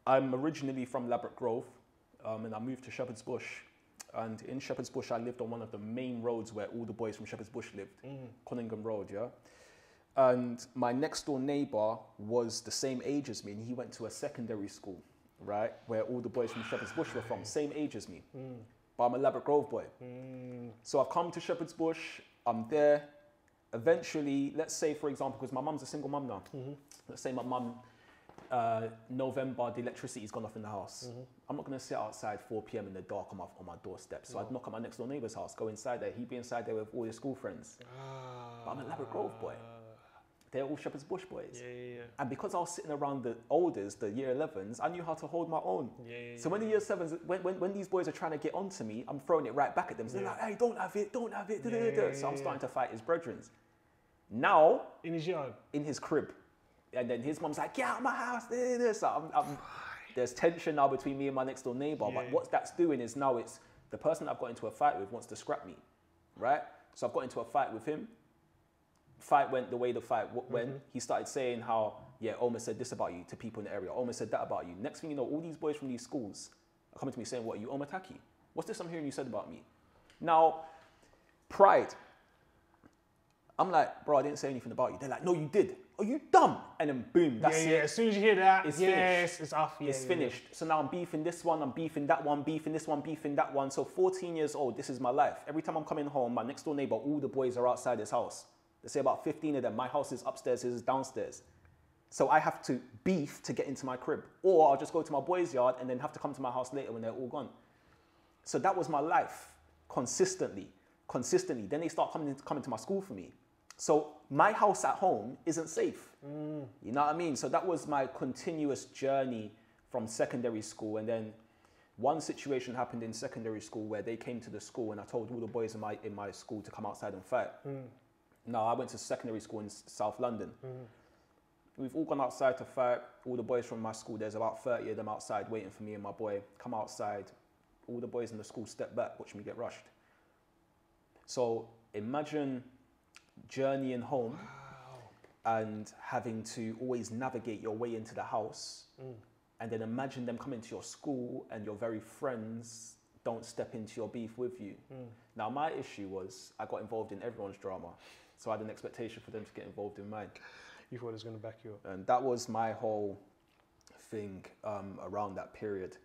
I'm originally from Ladbroke Grove, and I moved to Shepherd's Bush. And in Shepherd's Bush, I lived on one of the main roads where all the boys from Shepherd's Bush lived, Conningham Road, yeah? And my next door neighbour was the same age as me, and he went to a secondary school, right? Where all the boys from Shepherd's Bush were from, same age as me. But I'm a Ladbroke Grove boy. So I've come to Shepherd's Bush, I'm there. Eventually, let's say, for example, because my mum's a single mum now. Let's say my mum, November, the electricity's gone off in the house. I'm not going to sit outside 4 p.m. in the dark on my doorstep. So I'd knock at my next door neighbour's house, go inside there. He'd be inside there with all his school friends. But I'm a Ladbroke Grove boy. They're all Shepherd's Bush boys. And because I was sitting around the olders, the year 11s, I knew how to hold my own. So when the year 7s, when these boys are trying to get onto me, I'm throwing it right back at them. So they're like, hey, don't have it. So I'm starting to fight his brethren. Now, in his yard? In his crib. And then his mum's like, get out of my house. So there's tension now between me and my next door neighbour. But what that's doing is now it's the person I've got into a fight with wants to scrap me, right? So I've got into a fight with him. Fight went the way the fight went. He started saying how, yeah, Omar said this about you to people in the area. Omar said that about you. Next thing you know, all these boys from these schools are coming to me saying, what, are you Omar Tackie? What's this I'm hearing you said about me? Now, pride. I'm like, bro, I didn't say anything about you. They're like, no, you did. Are you dumb? And then boom, that's it. As soon as you hear that, it's finished. It's off. It's finished. So now I'm beefing this one, I'm beefing that one, beefing this one, beefing that one. So 14 years old, this is my life. Every time I'm coming home, my next door neighbor, all the boys are outside his house. They say about 15 of them. My house is upstairs, his is downstairs. So I have to beef to get into my crib. Or I'll just go to my boy's yard and then have to come to my house later when they're all gone. So that was my life, consistently. Then they start coming to my school for me. So my house at home isn't safe. You know what I mean? So that was my continuous journey from secondary school. And then one situation happened in secondary school where they came to the school and I told all the boys in my school to come outside and fight. Now, I went to secondary school in South London. We've all gone outside to fight. All the boys from my school, there's about 30 of them outside waiting for me and my boy. Come outside. All the boys in the school step back, watch me get rushed. So imagine journeying home and having to always navigate your way into the house. And then imagine them coming to your school and your very friends don't step into your beef with you. Now, my issue was I got involved in everyone's drama. So I had an expectation for them to get involved in mine. You thought it was going to back you up. And that was my whole thing around that period.